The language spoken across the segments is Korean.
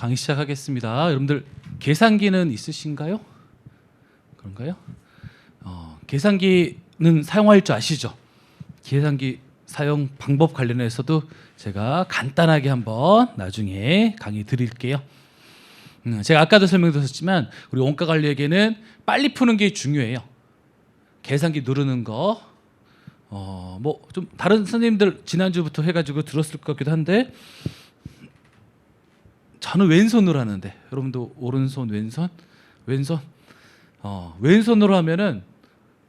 강의 시작하겠습니다. 여러분들 계산기는 있으신가요? 그런가요? 계산기는 사용할 줄 아시죠? 계산기 사용 방법 관련해서도 제가 간단하게 한번 나중에 강의 드릴게요. 제가 아까도 설명드렸지만 우리 원가 관리에게는 빨리 푸는 게 중요해요. 계산기 누르는 거 뭐 좀 다른 선생님들 지난주부터 해가지고 들었을 것 같기도 한데 저는 왼손으로 하는데 여러분도 오른손 왼손 왼손으로 하면은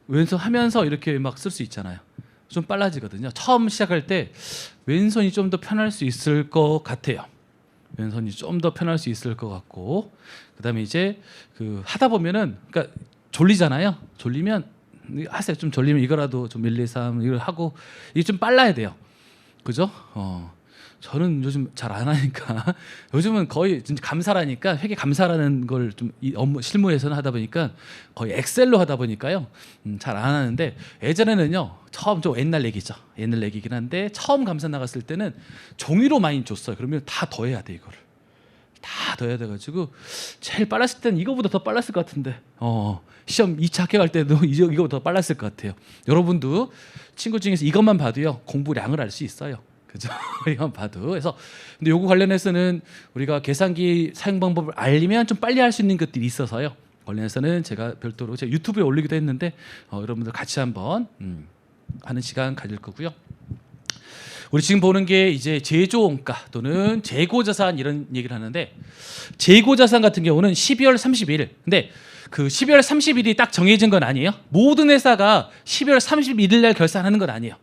왼손 하면서 이렇게 막 쓸 수 있잖아요. 좀 빨라지거든요. 처음 시작할 때 왼손이 좀 더 편할 수 있을 것 같아요. 왼손이 좀 더 편할 수 있을 것 같고, 그다음에 이제 그 하다 보면은 그러니까 졸리잖아요. 졸리면 하세요. 좀 졸리면 이거라도 좀 1, 2, 3 이걸 하고 이게 좀 빨라야 돼요. 그죠? 저는 요즘 잘 안 하니까 요즘은 거의 진짜 감사라니까 회계 감사라는 걸 좀 업무 실무에서는 하다 보니까 거의 엑셀로 하다 보니까요 잘 안 하는데, 예전에는요 처음 좀 옛날 얘기죠. 옛날 얘기긴 한데 처음 감사 나갔을 때는 종이로 많이 줬어요. 그러면 다 더해야 돼. 이거를 다 더해야 돼가지고 제일 빨랐을 때는 이거보다 더 빨랐을 것 같은데 시험 2차 합격할 때도 이거보다 더 빨랐을 것 같아요. 여러분도 친구 중에서 이것만 봐도요 공부량을 알 수 있어요. 그죠? 이건 봐도. 그래서 근데 요거 관련해서는 우리가 계산기 사용 방법을 알리면 좀 빨리 할 수 있는 것들이 있어서요. 관련해서는 제가 별도로 제가 유튜브에 올리기도 했는데 여러분들 같이 한번 하는 시간 가질 거고요. 우리 지금 보는 게 이제 제조원가 또는 재고자산 이런 얘기를 하는데, 재고자산 같은 경우는 12월 31일. 근데 그 12월 30일이 딱 정해진 건 아니에요. 모든 회사가 12월 31일 날 결산하는 건 아니에요.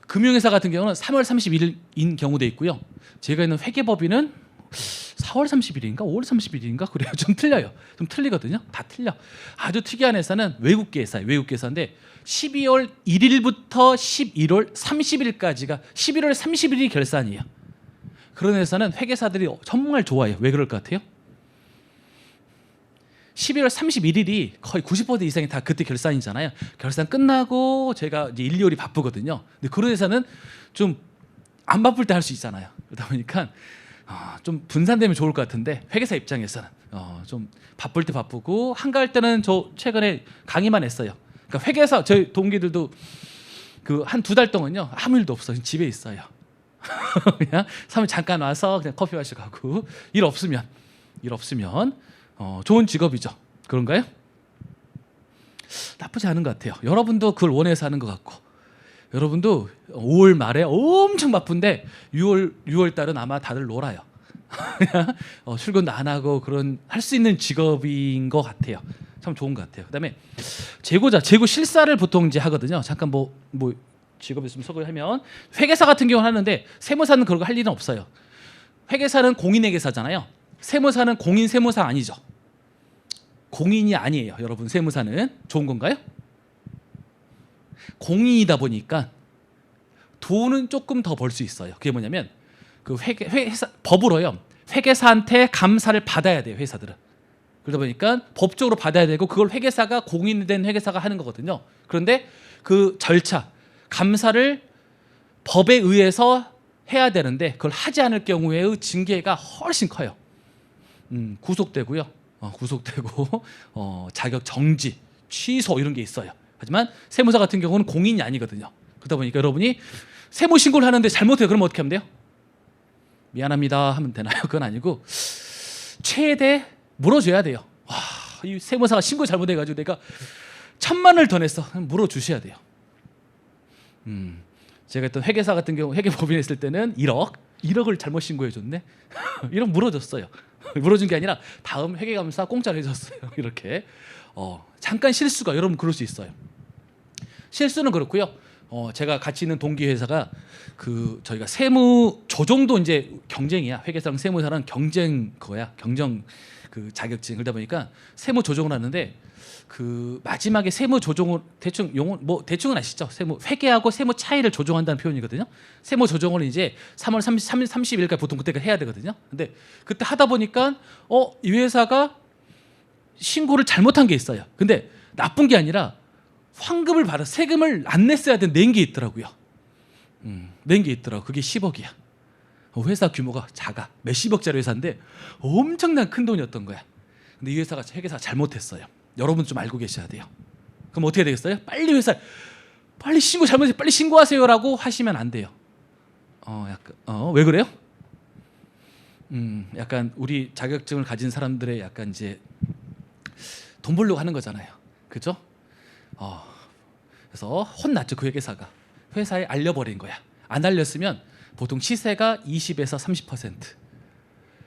금융회사 같은 경우는 3월 31일인 경우도 있고요. 제가 있는 회계법인은 4월 30일인가 5월 30일인가 그래요. 좀 틀려요. 좀 틀리거든요. 다 틀려. 아주 특이한 회사는 외국계 회사예요. 외국계 회사인데 12월 1일부터 11월 30일까지가 11월 30일이 결산이에요. 그런 회사는 회계사들이 정말 좋아해요. 왜 그럴 것 같아요? 12월 31일이 거의 90% 이상이 다 그때 결산이잖아요. 결산 끝나고 제가 이제 1, 2월이 바쁘거든요. 근데 그런 회사는 좀 안 바쁠 때 할 수 있잖아요. 그러다 보니까 좀 분산되면 좋을 것 같은데, 회계사 입장에서는 좀 바쁠 때 바쁘고 한가할 때는 저 최근에 강의만 했어요. 그러니까 회계사 저희 동기들도 그 한 2달 동안요 아무 일도 없어요. 집에 있어요. 그냥 사무실 잠깐 와서 그냥 커피 마시고 가고, 일 없으면 좋은 직업이죠. 그런가요? 나쁘지 않은 것 같아요. 여러분도 그걸 원해서 하는 것 같고, 여러분도 5월 말에 엄청 바쁜데 6월 달은 아마 다들 놀아요. 그냥 출근도 안 하고 그런 할 수 있는 직업인 것 같아요. 참 좋은 것 같아요. 그다음에 재고 실사를 보통 이제 하거든요. 잠깐 뭐 직업이 있으면 소개하면, 회계사 같은 경우는 하는데 세무사는 그런 거 할 일은 없어요. 회계사는 공인회계사잖아요. 세무사는 공인 세무사 아니죠. 공인이 아니에요. 여러분, 세무사는 좋은 건가요? 공인이다 보니까 돈은 조금 더 벌 수 있어요. 그게 뭐냐면 그 회사 법으로요 회계사한테 감사를 받아야 돼요. 회사들은. 그러다 보니까 법적으로 받아야 되고, 그걸 회계사가 공인된 회계사가 하는 거거든요. 그런데 그 절차 감사를 법에 의해서 해야 되는데 그걸 하지 않을 경우에의 징계가 훨씬 커요. 구속되고요. 구속되고 자격 정지, 취소 이런 게 있어요. 하지만 세무사 같은 경우는 공인이 아니거든요. 그러다 보니까 여러분이 세무 신고를 하는데 잘못해요. 그러면 어떻게 하면 돼요? 미안합니다 하면 되나요? 그건 아니고 최대 물어줘야 돼요. 와, 이 세무사가 신고 잘못해가지고 내가 1,000만 원을 더 냈어. 물어주셔야 돼요. 제가 했던 회계사 같은 경우 회계법인 했을 때는 1억을 잘못 신고해줬네. 1억 물어줬어요. 물어준 게 아니라 다음 회계감사 공짜로 해줬어요. 이렇게 잠깐 실수가, 여러분 그럴 수 있어요. 실수는 그렇고요. 제가 같이 있는 동기 회사가 저희가 세무 조정도 이제 경쟁이야. 회계사랑 세무사랑 경쟁 그 자격증. 그러다 보니까 세무 조정을 하는데 그 마지막에 세무 조정을 대충 용어 대충은 아시죠? 회계하고 세무 차이를 조정한다는 표현이거든요. 세무 조정을 이제 3월 30일까지 보통 그때까지 해야 되거든요. 근데 그때 하다 보니까 이 회사가 신고를 잘못한 게 있어요. 근데 나쁜 게 아니라 환급을 받아 세금을 안 냈어야 되는 낸 게 있더라고요. 낸 게 있더라고. 그게 10억이야. 회사 규모가 작아. 몇십억짜리 회사인데 엄청난 큰 돈이었던 거야. 근데 이 회사가 잘못했어요. 여러분 좀 알고 계셔야 돼요. 그럼 어떻게 되겠어요? 빨리 잘못해 빨리 신고하세요라고 하시면 안 돼요. 왜 그래요? 약간 우리 자격증을 가진 사람들의 약간 이제 돈 벌려고 하는 거잖아요. 그죠? 그래서 혼났죠. 그 회계사가. 회사에 알려버린 거야. 안 알렸으면 보통 시세가 20에서 30%.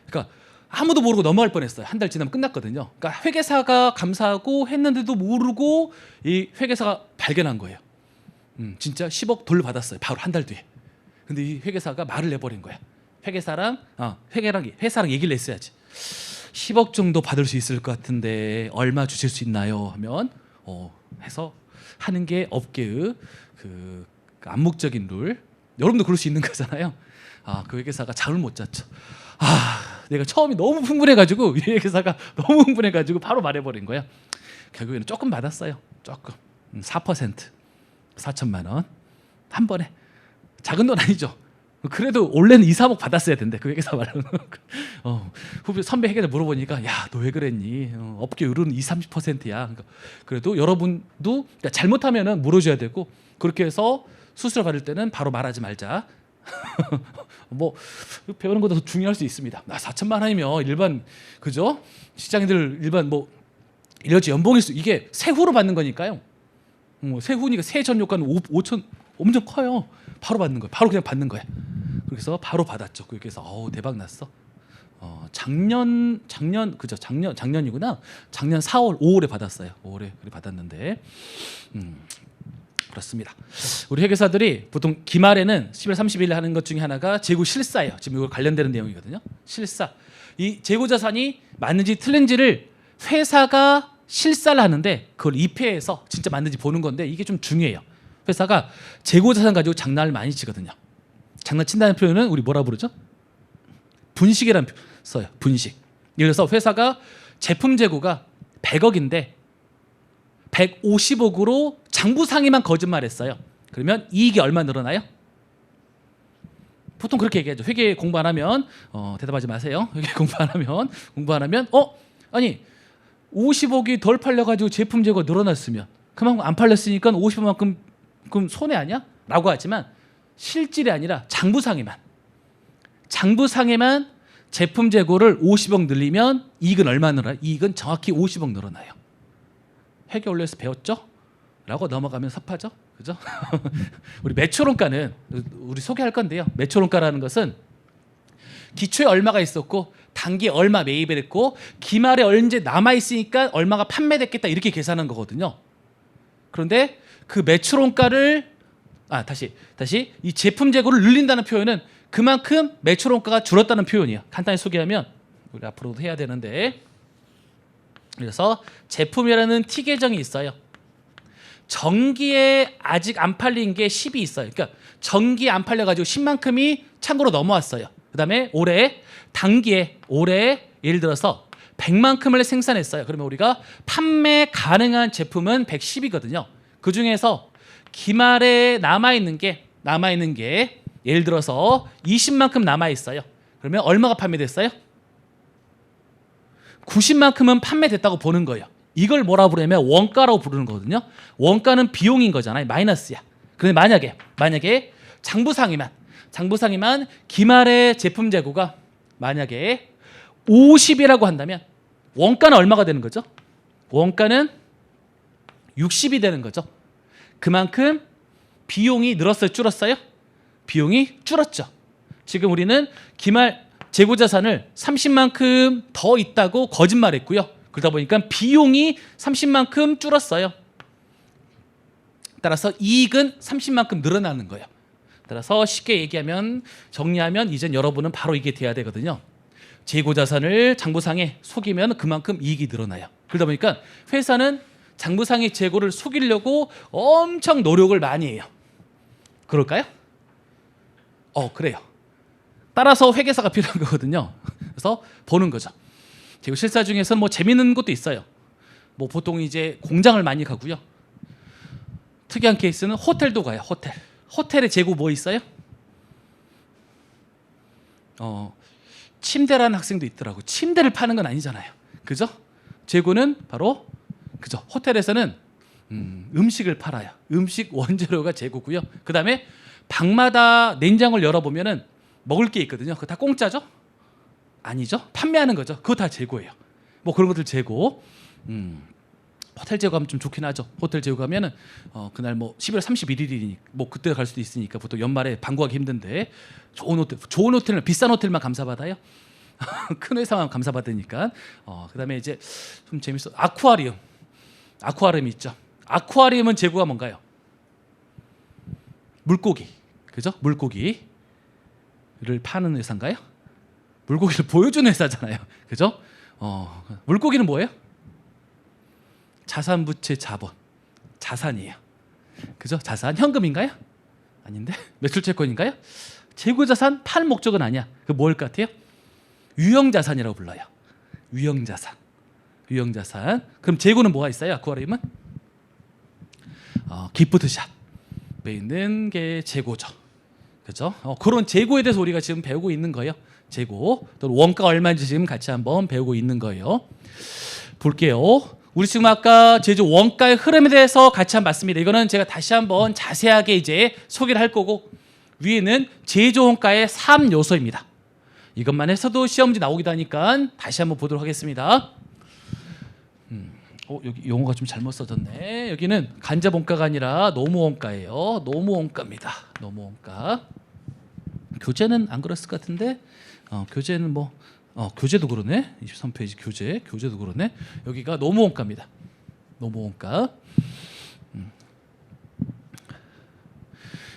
그러니까 아무도 모르고 넘어갈 뻔했어요. 한 달 지나면 끝났거든요. 그러니까 회계사가 감사하고 했는데도 모르고 이 회계사가 발견한 거예요. 진짜 10억 돌려받았어요. 바로 한 달 뒤에. 근데 이 회계사가 말을 내버린 거야. 회사랑 얘기를 했어야지. 10억 정도 받을 수 있을 것 같은데 얼마 주실 수 있나요? 하면 해서 하는 게 업계의 그 암묵적인 룰. 여러분도 그럴 수 있는 거잖아요. 그 회계사가 잠을 못 잤죠. 내가 처음이 너무 흥분해가지고 이 회계사가 너무 흥분해가지고 바로 말해버린 거야. 결국에는 조금 받았어요. 조금 4% 4천만 원 한 번에. 작은 돈 아니죠. 그래도 원래는 2, 3억 받았어야 된대. 그 회계사 말로는. 후배 선배 회계를 물어보니까 야, 너 왜 그랬니? 업계 룰은 20, 30%야. 그러니까 그래도 여러분도 잘못하면은 물어줘야 되고 그렇게 해서 수수료 받을 때는 바로 말하지 말자. 뭐 배우는 것도 더 중요할 수 있습니다. 4천만 원이면 일반 그죠? 직장인들 일반 뭐 일여지 연봉일 수 이게 세후로 받는 거니까요. 세후니까 세전효과는 5천 엄청 커요. 바로 받는 거예요. 바로 그냥 받는 거야. 그래서 바로 받았죠. 그래서 대박 났어. 작년이구나. 작년 4월, 5월에 받았어요. 5월에 받았는데 그렇습니다. 우리 회계사들이 보통 기말에는 10월 30일 하는 것 중에 하나가 재고 실사예요. 지금 이거 관련되는 내용이거든요. 실사. 이 재고 자산이 맞는지 틀린지를 회사가 실사를 하는데 그걸 입회해서 진짜 맞는지 보는 건데 이게 좀 중요해요. 회사가 재고 자산 가지고 장난을 많이 치거든요. 장난친다는 표현은 우리 뭐라 부르죠? 분식이라는 표현 써요. 분식. 예를 들어서 회사가 제품 재고가 100억인데 150억으로 장부상에만 거짓말했어요. 그러면 이익이 얼마 늘어나요? 보통 그렇게 얘기하죠. 회계 공부 안 하면 대답하지 마세요. 회계 공부 안 하면 아니 50억이 덜 팔려가지고 제품 재고 늘어났으면 그만큼 안 팔렸으니까 50억만큼 그럼 손해 아니야? 라고 하지만 실질이 아니라 장부상에만 제품 재고를 50억 늘리면 이익은 얼마 늘어나요? 이익은 정확히 50억 늘어나요. 회계 원리에서 배웠죠? 라고 넘어가면 섭하죠? 그죠? 우리 매출원가는 우리 소개할 건데요. 매출원가라는 것은 기초에 얼마가 있었고 단기에 얼마 매입을 했고 기말에 언제 남아있으니까 얼마가 판매됐겠다 이렇게 계산한 거거든요. 그런데 그 매출원가를 다시 이 제품 재고를 늘린다는 표현은 그만큼 매출원가가 줄었다는 표현이에요. 간단히 소개하면 우리 앞으로도 해야 되는데 그래서 제품이라는 T 계정이 있어요. 전기에 아직 안 팔린 게 10이 있어요. 그러니까 전기에 안 팔려가지고 10만큼이 창고로 넘어왔어요. 그 다음에 올해 예를 들어서 100만큼을 생산했어요. 그러면 우리가 판매 가능한 제품은 110이거든요. 그 중에서 기말에 남아있는 게 예를 들어서 20만큼 남아있어요. 그러면 얼마가 판매됐어요? 90만큼은 판매됐다고 보는 거예요. 이걸 뭐라 부르냐면 원가라고 부르는 거거든요. 원가는 비용인 거잖아요. 마이너스야. 그런데 만약에 장부상에만 기말의 제품 재고가 만약에 50이라고 한다면 원가는 얼마가 되는 거죠? 원가는 60이 되는 거죠. 그만큼 비용이 늘었어요? 줄었어요? 비용이 줄었죠. 지금 우리는 기말 재고 자산을 30만큼 더 있다고 거짓말했고요. 그러다 보니까 비용이 30만큼 줄었어요. 따라서 이익은 30만큼 늘어나는 거예요. 따라서 쉽게 얘기하면 정리하면 이젠 여러분은 바로 이게 돼야 되거든요. 재고 자산을 장부상에 속이면 그만큼 이익이 늘어나요. 그러다 보니까 회사는 장부상의 재고를 속이려고 엄청 노력을 많이 해요. 그럴까요? 그래요. 따라서 회계사가 필요한 거거든요. 그래서 보는 거죠. 재고 실사 중에서는 뭐 재밌는 것도 있어요. 뭐 보통 이제 공장을 많이 가고요. 특이한 케이스는 호텔도 가요. 호텔에 재고 뭐 있어요? 침대라는 학생도 있더라고. 침대를 파는 건 아니잖아요. 그죠? 재고는 바로 그죠? 호텔에서는 음식을 팔아요. 음식 원재료가 재고고요. 그다음에 방마다 냉장고를 열어보면은 먹을 게 있거든요. 그거 다 공짜죠? 아니죠? 판매하는 거죠. 그거 다 재고예요. 뭐 그런 것들 재고. 호텔 재고 가면 좀 좋긴 하죠. 호텔 재고 가면은 그날 뭐 11월 31일이니 뭐 그때 갈 수도 있으니까 보통 연말에 방구하기 힘든데 좋은 호텔은 비싼 호텔만 감사받아요. 큰 회사만 감사받으니까. 그다음에 이제 좀 재밌어. 아쿠아리움 있죠. 아쿠아리움은 재고가 뭔가요? 물고기. 그죠? 물고기를 파는 회사인가요? 물고기를 보여주는 회사잖아요. 그죠? 물고기는 뭐예요? 자산 부채 자본. 자산이에요. 그죠? 자산 현금인가요? 아닌데. 매출 채권인가요? 재고 자산 팔 목적은 아니야. 그 뭘 같아요? 유형 자산이라고 불러요. 유형 자산. 그럼 재고는 뭐가 있어요? 아쿠아리움은 기프트샵에 있는 게 재고죠. 그죠? 그런 재고에 대해서 우리가 지금 배우고 있는 거예요. 재고. 또 원가 얼마인지 지금 같이 한번 배우고 있는 거예요. 볼게요. 우리 지금 아까 제조 원가의 흐름에 대해서 같이 한번 봤습니다. 이거는 제가 다시 한번 자세하게 이제 소개를 할 거고, 위에는 제조 원가의 3요소입니다. 이것만 해서도 시험 문제 나오기도 하니까 다시 한번 보도록 하겠습니다. 여기 용어가 좀 잘못 써졌네. 여기는 간접 원가가 아니라 노무 원가예요. 노무 원가입니다. 노무 원가. 교재는 안 그랬을 것 같은데 교재는 뭐 교재도 그러네. 23페이지 교재도 그러네. 여기가 노무 원가입니다. 노무 원가.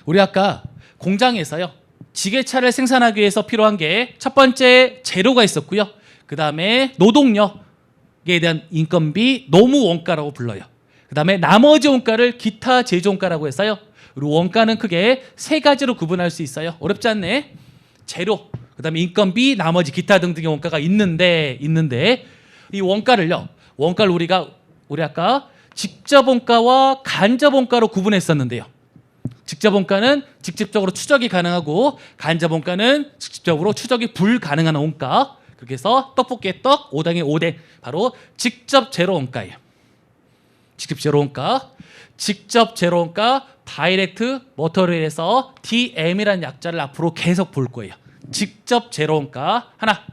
우리 아까 공장에서요, 지게차를 생산하기 위해서 필요한 게 첫 번째 재료가 있었고요. 그 다음에 노동력에 대한 인건비 노무 원가라고 불러요. 그 다음에 나머지 원가를 기타 제조 원가라고 했어요. 그리고 원가는 크게 세 가지로 구분할 수 있어요. 어렵지 않네. 재료, 그 다음에 인건비, 나머지 기타 등등의 원가가 있는데 이 원가를 우리 아까 직접 원가와 간접 원가로 구분했었는데요. 직접 원가는 직접적으로 추적이 가능하고, 간접 원가는 직접적으로 추적이 불가능한 원가. 그렇게 해서 떡볶이의 떡, 오뎅의 오뎅, 바로 직접 제로 원가예요. 직접 제로 원가, 다이렉트 머터리얼에서 DM이라는 약자를 앞으로 계속 볼 거예요. 직접 제로 원가 하나.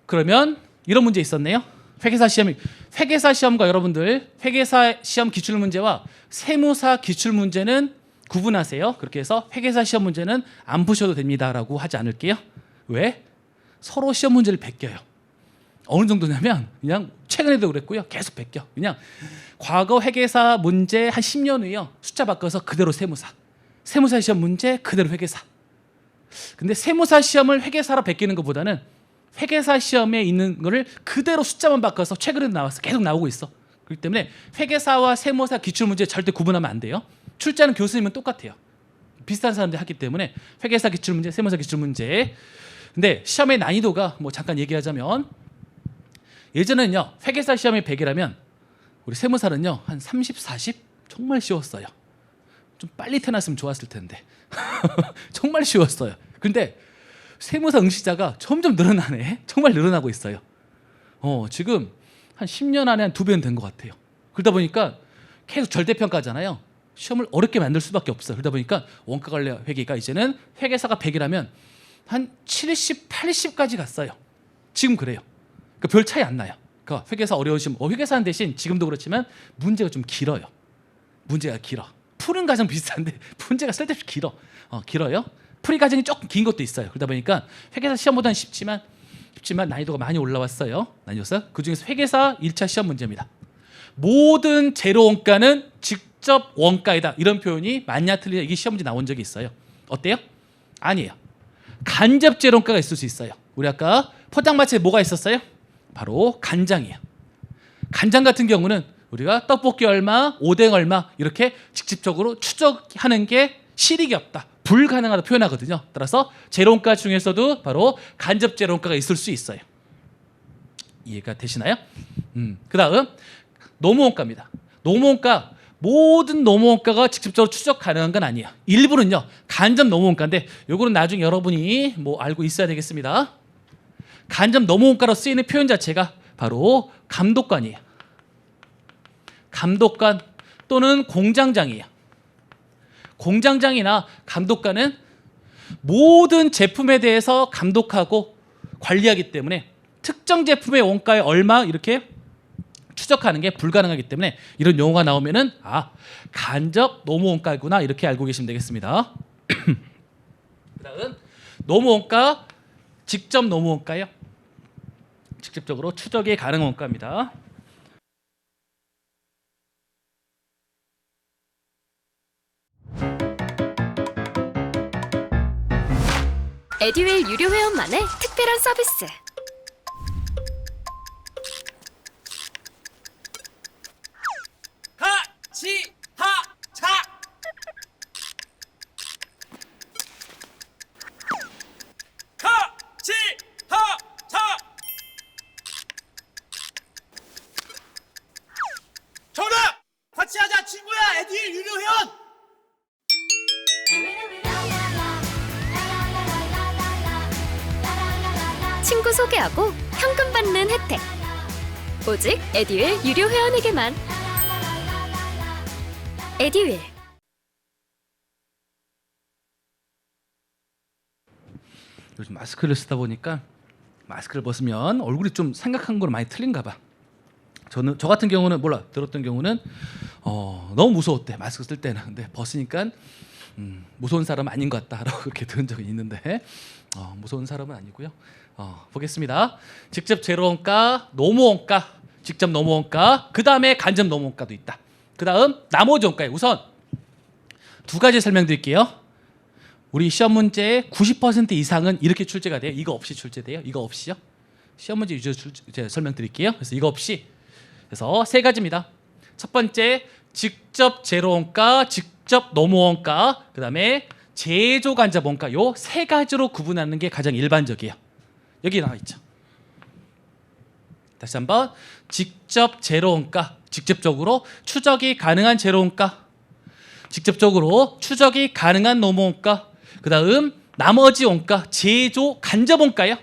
그러면 이런 문제 있었네요. 회계사 시험과 여러분들 회계사 시험 기출 문제와 세무사 기출 문제는 구분하세요. 그렇게 해서 회계사 시험 문제는 안 푸셔도 됩니다라고 하지 않을게요. 왜? 서로 시험 문제를 베껴요. 어느 정도냐면 그냥 최근에도 그랬고요. 계속 베껴. 그냥 과거 회계사 문제 한 10년 후에요. 숫자 바꿔서 그대로 세무사 시험 문제 그대로 회계사. 근데 세무사 시험을 회계사로 베끼는 것보다는 회계사 시험에 있는 거를 그대로 숫자만 바꿔서 최근에도 나와서 계속 나오고 있어. 그렇기 때문에 회계사와 세무사 기출문제 절대 구분하면 안 돼요. 출제하는 교수님은 똑같아요. 비슷한 사람들이 하기 때문에 회계사 기출문제, 세무사 기출문제. 근데 시험의 난이도가 뭐 잠깐 얘기하자면, 예전에는요 회계사 시험이 100이라면 우리 세무사는요 한 30, 40 정말 쉬웠어요. 좀 빨리 태어났으면 좋았을 텐데 정말 쉬웠어요. 근데 세무사 응시자가 점점 늘어나네. 정말 늘어나고 있어요. 지금 한 10년 안에 한 2배는 된 것 같아요. 그러다 보니까 계속 절대평가잖아요. 시험을 어렵게 만들 수밖에 없어요. 그러다 보니까 원가관리 회계가 이제는 회계사가 100이라면 한 70, 80까지 갔어요. 지금 그래요. 그러니까 별 차이 안 나요. 그러니까 회계사 어려우시면 회계사는 대신 지금도 그렇지만 문제가 좀 길어요. 문제가 길어. 푸는 과정 비슷한데 문제가 쓸데없이 길어요. 풀이 과정이 조금 긴 것도 있어요. 그러다 보니까 회계사 시험보다는 쉽지만 난이도가 많이 올라왔어요. 그중에서 회계사 1차 시험 문제입니다. 모든 재료 원가는 직접 원가이다. 이런 표현이 맞냐 틀리냐, 이게 시험 문제 나온 적이 있어요. 어때요? 아니에요. 간접 재료 원가가 있을 수 있어요. 우리 아까 포장마차에 뭐가 있었어요? 바로 간장이에요. 간장 같은 경우는 우리가 떡볶이 얼마, 오뎅 얼마 이렇게 직접적으로 추적하는 게 실익이 없다, 불가능하다 표현하거든요. 따라서 재료원가 중에서도 바로 간접 재료원가가 있을 수 있어요. 이해가 되시나요? 그 다음 노무원가입니다. 노무원가 모든 노무원가가 직접적으로 추적 가능한 건 아니에요. 일부는요 간접 노무원가인데 요거는 나중에 여러분이 뭐 알고 있어야 되겠습니다. 간접 노무원가로 쓰이는 표현 자체가 바로 감독관이에요. 감독관 또는 공장장이에요. 공장장이나 감독관은 모든 제품에 대해서 감독하고 관리하기 때문에 특정 제품의 원가에 얼마 이렇게 추적하는 게 불가능하기 때문에 이런 용어가 나오면은 간접 노무원가구나 이렇게 알고 계시면 되겠습니다. 그다음 노무원가, 직접 노무원가요. 직접적으로 추적이 가능한 원가입니다. 에듀윌 유료 회원만의 특별한 서비스. 하치하차 하치하차 정답! 같이 하자 친구야 에듀윌 유료 회원 친구 소개하고 현금 받는 혜택. 오직 에듀윌 유료 회원에게만. 에듀윌. 요즘 마스크를 쓰다 보니까 마스크를 벗으면 얼굴이 좀 생각한 거랑 많이 틀린가 봐. 저 같은 경우는 들었던 경우는 너무 무서웠대 마스크 쓸 때는. 근데 벗으니까 무서운 사람 아닌 것 같다라고 그렇게 들은 적이 있는데 무서운 사람은 아니고요. 보겠습니다. 직접 제로원가, 노무원가, 직접 노무원가, 그 다음에 간접 노무원가도 있다. 그 다음 나머지 원가에 우선 두 가지 설명드릴게요. 우리 시험 문제 90% 이상은 이렇게 출제가 돼요. 이거 없이 출제돼요. 이거 없이요. 시험 문제 위주로 설명드릴게요. 그래서 이거 없이. 그래서 세 가지입니다. 첫 번째 직접 제로원가, 직접 노무원가, 그 다음에 제조 간접 원가. 요 세 가지로 구분하는 게 가장 일반적이에요. 여기 나와 있죠. 다시 한번 직접 제로원가, 직접적으로 추적이 가능한 제로원가, 직접적으로 추적이 가능한 노무원가, 그 다음 나머지 원가, 제조 간접 원가요.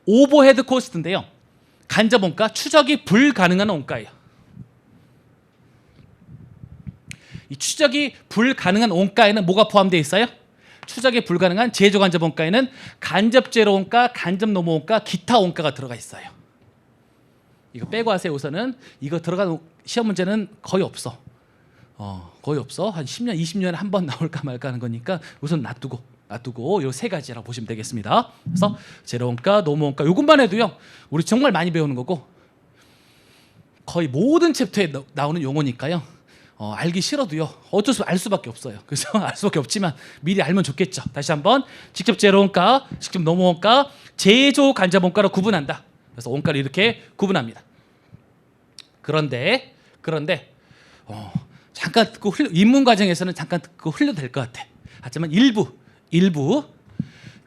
오버헤드 코스트인데요. 간접 원가, 추적이 불가능한 원가예요. 이 추적이 불가능한 원가에는 뭐가 포함되어 있어요? 추적이 불가능한 제조 간접 원가에는 간접 제로 원가, 간접 노무 원가, 기타 원가가 들어가 있어요. 이거 빼고 하세요. 우선은 이거 들어간 시험 문제는 거의 없어. 거의 없어. 한 10년, 20년에 한 번 나올까 말까 하는 거니까 우선 놔두고 요 세 가지라고 보시면 되겠습니다. 그래서 제로 원가, 노무 원가 요것만 해도요. 우리 정말 많이 배우는 거고 거의 모든 챕터에 나오는 용어니까요. 알기 싫어도요. 어쩔 수 알 수밖에 없어요. 그래서 알 수밖에 없지만 미리 알면 좋겠죠. 다시 한번 직접 제로 원가, 직접 노무 원가, 제조 간접 원가로 구분한다. 그래서 원가를 이렇게 구분합니다. 그런데 잠깐 듣고 입문 과정에서는 잠깐 듣고 흘려도 될 것 같아. 하지만 일부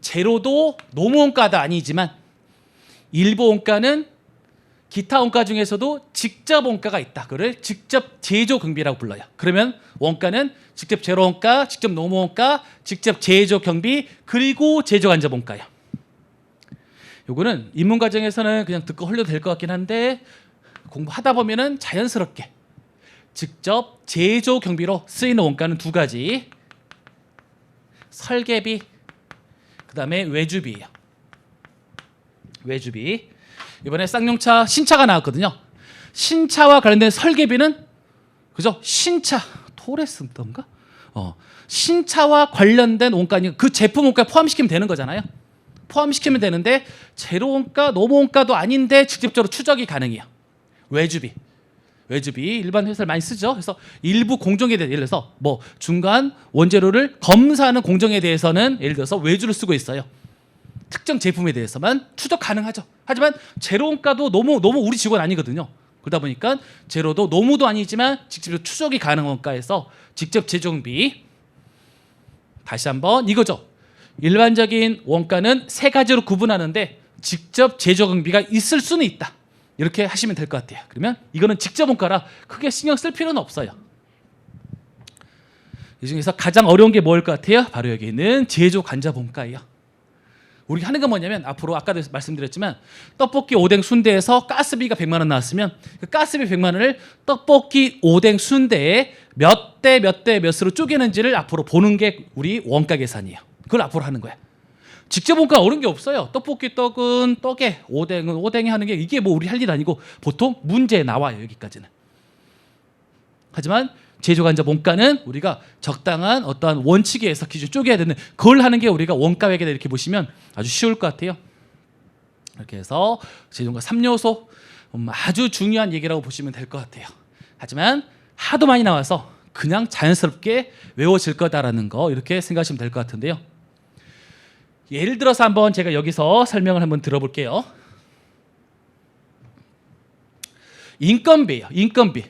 제로도 노무 원가도 아니지만 일부 원가는 기타 원가 중에서도 직접 원가가 있다. 그를 직접 제조 경비라고 불러요. 그러면 원가는 직접 제로 원가, 직접 노무 원가, 직접 제조 경비, 그리고 제조 간접 원가예요. 요거는 입문 과정에서는 그냥 듣고 흘려도 될 것 같긴 한데 공부하다 보면은 자연스럽게 직접 제조 경비로 쓰이는 원가는 두 가지. 설계비, 그다음에 외주비예요. 외주비. 이번에 쌍용차 신차가 나왔거든요. 신차와 관련된 설계비는 그죠? 신차 토레스던가? 신차와 관련된 원가니까 그 제품 원가에 포함시키면 되는 거잖아요. 포함시키면 되는데 제로 원가, 노무 원가도 아닌데 직접적으로 추적이 가능해요. 외주비 일반 회사를 많이 쓰죠. 그래서 일부 공정에 대해 예를 들어서 뭐 중간 원재료를 검사하는 공정에 대해서는 예를 들어서 외주를 쓰고 있어요. 특정 제품에 대해서만 추적 가능하죠. 하지만 제로 원가도 너무 우리 직원 아니거든요. 그러다 보니까 제로도 노무도 아니지만 직접 추적이 가능한 원가에서 직접 제조비. 다시 한번 이거죠. 일반적인 원가는 세 가지로 구분하는데 직접 제조 경비가 있을 수는 있다. 이렇게 하시면 될 것 같아요. 그러면 이거는 직접 원가라 크게 신경 쓸 필요는 없어요. 이 중에서 가장 어려운 게 뭐일 것 같아요? 바로 여기 있는 제조 관자 원가예요. 우리 하는 건 뭐냐면 앞으로 아까도 말씀드렸지만 떡볶이 오뎅 순대에서 가스비가 100만 원 나왔으면 그 가스비 100만 원을 떡볶이 오뎅 순대에 몇 대 몇으로 쪼개는지를 앞으로 보는 게 우리 원가 계산이에요. 그걸 앞으로 하는 거야. 직접 원가 어려운 게 없어요. 떡볶이 떡은 떡에 오뎅은 오뎅에 하는 게 이게 뭐 우리 할 일 아니고 보통 문제에 나와요. 여기까지는. 하지만 제조관자 원가는 우리가 적당한 어떠한 원칙에 의해서 기준 쪼개야 되는 그걸 하는 게 우리가 원가회계다 이렇게 보시면 아주 쉬울 것 같아요. 이렇게 해서 제조원가 3요소 아주 중요한 얘기라고 보시면 될 것 같아요. 하지만 하도 많이 나와서 그냥 자연스럽게 외워질 거다라는 거 이렇게 생각하시면 될 것 같은데요. 예를 들어서 한번 제가 여기서 설명을 한번 들어볼게요. 인건비예요. 인건비.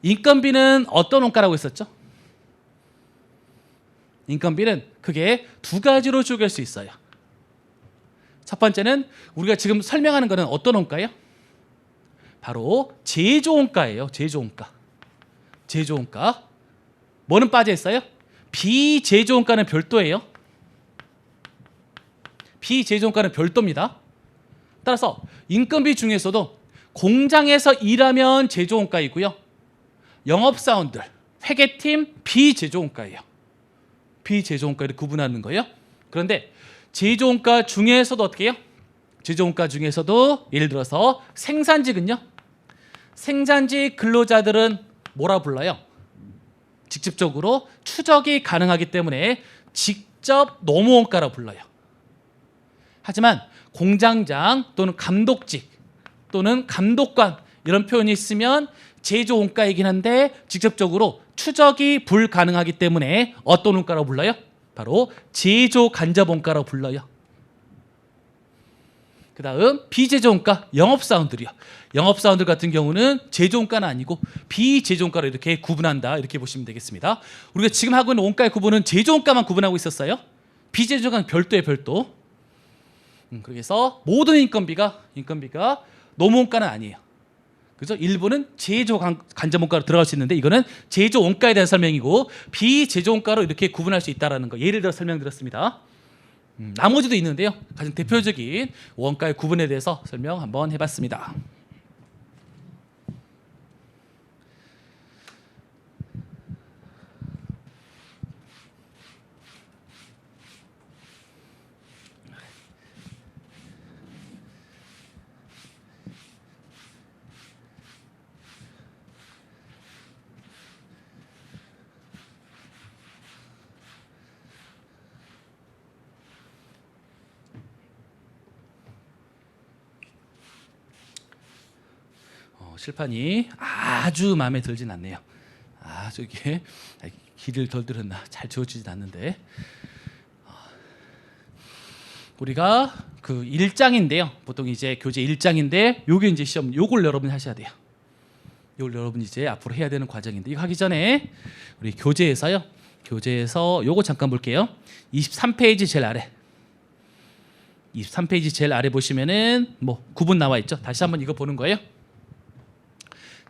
인건비는 어떤 원가라고 했었죠? 인건비는 크게 두 가지로 쪼갤 수 있어요. 첫 번째는 우리가 지금 설명하는 거는 어떤 원가예요? 바로 제조원가예요. 제조원가. 제조원가. 뭐는 빠져 있어요? 비제조원가는 별도예요. 비제조원가는 별도입니다. 따라서 인건비 중에서도 공장에서 일하면 제조원가이고요. 영업사원들, 회계팀 비제조원가예요. 비제조원가를 구분하는 거예요. 그런데 제조원가 중에서도 어떻게 해요? 제조원가 중에서도 예를 들어서 생산직은요. 생산직 근로자들은 뭐라 불러요? 직접적으로 추적이 가능하기 때문에 직접 노무원가라 불러요. 하지만 공장장 또는 감독직 또는 감독관 이런 표현이 있으면 제조 원가이긴 한데 직접적으로 추적이 불가능하기 때문에 어떤 원가라고 불러요? 바로 제조 간접 원가라고 불러요. 그 다음 비제조 원가 영업사원들이요. 영업사원들 같은 경우는 제조 원가는 아니고 비제조 원가로 이렇게 구분한다 이렇게 보시면 되겠습니다. 우리가 지금 하고 있는 원가의 구분은 제조 원가만 구분하고 있었어요. 비제조 원가는 별도예요. 별도. 그래서 모든 인건비가 노무원가는 아니에요. 그죠? 일부는 제조 간접 원가로 들어갈 수 있는데 이거는 제조 원가에 대한 설명이고 비제조 원가로 이렇게 구분할 수 있다라는 거 예를 들어 설명드렸습니다. 나머지도 있는데요. 가장 대표적인 원가의 구분에 대해서 설명 한번 해봤습니다. 실판이 아주 마음에 들진 않네요. 저게 길을 덜 들었나 잘 지워지진 않는데 우리가 그 1장인데요. 보통 이제 교재 1장인데 요게 이제 시험 요걸 여러분이 하셔야 돼요. 요걸 여러분이 이제 앞으로 해야 되는 과정인데 이거 하기 전에 우리 교재에서 요거 잠깐 볼게요. 23페이지 제일 아래 23페이지 제일 아래 보시면은 뭐 구분 나와 있죠. 다시 한번 이거 보는 거예요.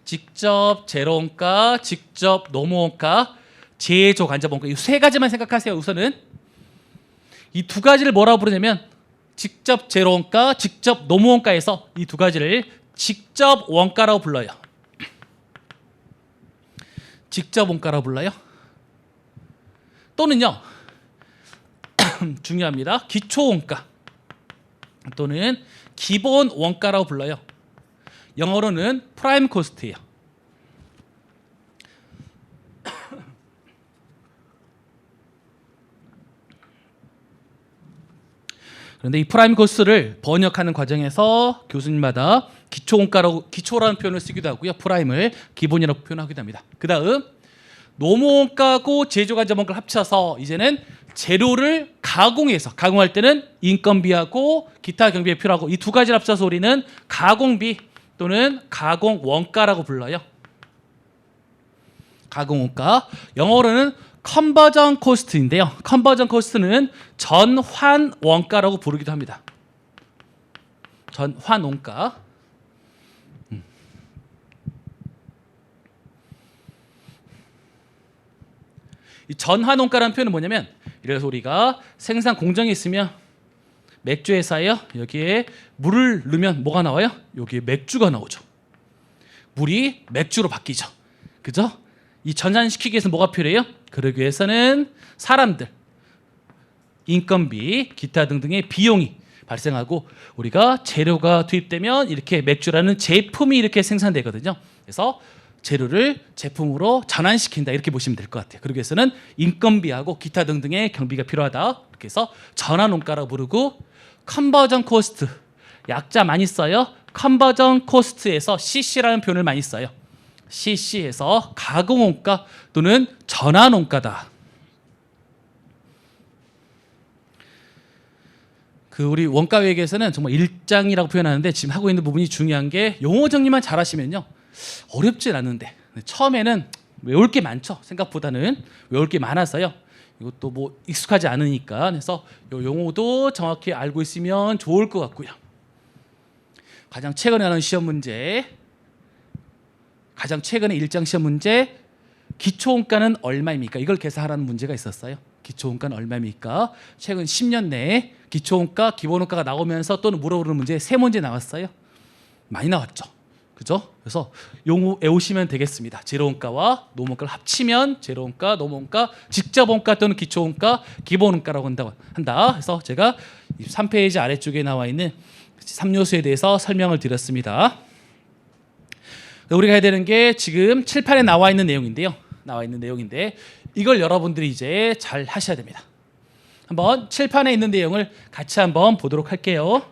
직접 제로원가, 직접 노무원가, 제조 간접원가 이 세 가지만 생각하세요. 우선은 이 두 가지를 뭐라고 부르냐면 직접 제로원가, 직접 노무원가에서 이 두 가지를 직접 원가라고 불러요. 직접 원가라고 불러요. 또는요 중요합니다. 기초원가 또는 기본 원가라고 불러요. 영어로는 프라임 코스트예요. 그런데 이 프라임 코스트를 번역하는 과정에서 교수님마다 기초라는 표현을 쓰기도 하고요. 프라임을 기본이라고 표현하기도 합니다. 그 다음 노무원가고 제조간접원가를 합쳐서 이제는 재료를 가공할 때는 인건비하고 기타 경비에 필요하고 이 두 가지를 합쳐서 우리는 가공비 또는 가공원가라고 불러요. 가공원가. 영어로는 컨버전 코스트인데요. 컨버전 코스트는 전환 원가라고 부르기도 합니다. 전환원가. 이 전환원가라는 표현은 뭐냐면, 이래서 우리가 생산 공정이 있으면 맥주 회사예요. 여기에 물을 넣으면 뭐가 나와요? 여기에 맥주가 나오죠. 물이 맥주로 바뀌죠. 그죠? 이 전환시키기 위해서 뭐가 필요해요? 그러기 위해서는 사람들, 인건비, 기타 등등의 비용이 발생하고, 우리가 재료가 투입되면 이렇게 맥주라는 제품이 이렇게 생산되거든요. 그래서 재료를 제품으로 전환시킨다, 이렇게 보시면 될 것 같아요. 그러기 위해서는 인건비하고 기타 등등의 경비가 필요하다. 이렇게 해서 전환원가라고 부르고, 컨버전 코스트, 약자 많이 써요. 컨버전 코스트에서 CC라는 표현을 많이 써요. CC에서 가공원가 또는 전환원가다. 우리 원가회계에서는 정말 일장이라고 표현하는데, 지금 하고 있는 부분이 중요한 게, 용어 정리만 잘하시면요 어렵진 않은데, 처음에는 외울 게 많죠. 생각보다는 외울 게 많아서요. 이것도 뭐 익숙하지 않으니까, 그래서 요 용어도 정확히 알고 있으면 좋을 것 같고요. 가장 최근에 하는 시험 문제, 가장 최근에 일장 시험 문제, 기초원가는 얼마입니까? 이걸 계산하라는 문제가 있었어요. 기초원가는 얼마입니까? 최근 10년 내에 기초원가, 기본원가가 나오면서 또는 물어보는 문제 3문제 나왔어요. 많이 나왔죠. 그죠? 그래서 용어 외우시면 되겠습니다. 재료원가와 노무원가를 합치면 재료원가, 노무원가, 직접원가 또는 기초원가, 기본원가라고 한다. 그래서 제가 3페이지 아래쪽에 나와 있는 3요소에 대해서 설명을 드렸습니다. 우리가 해야 되는 게 지금 칠판에 나와 있는 내용인데요. 이걸 여러분들이 이제 잘 하셔야 됩니다. 한번 칠판에 있는 내용을 같이 한번 보도록 할게요.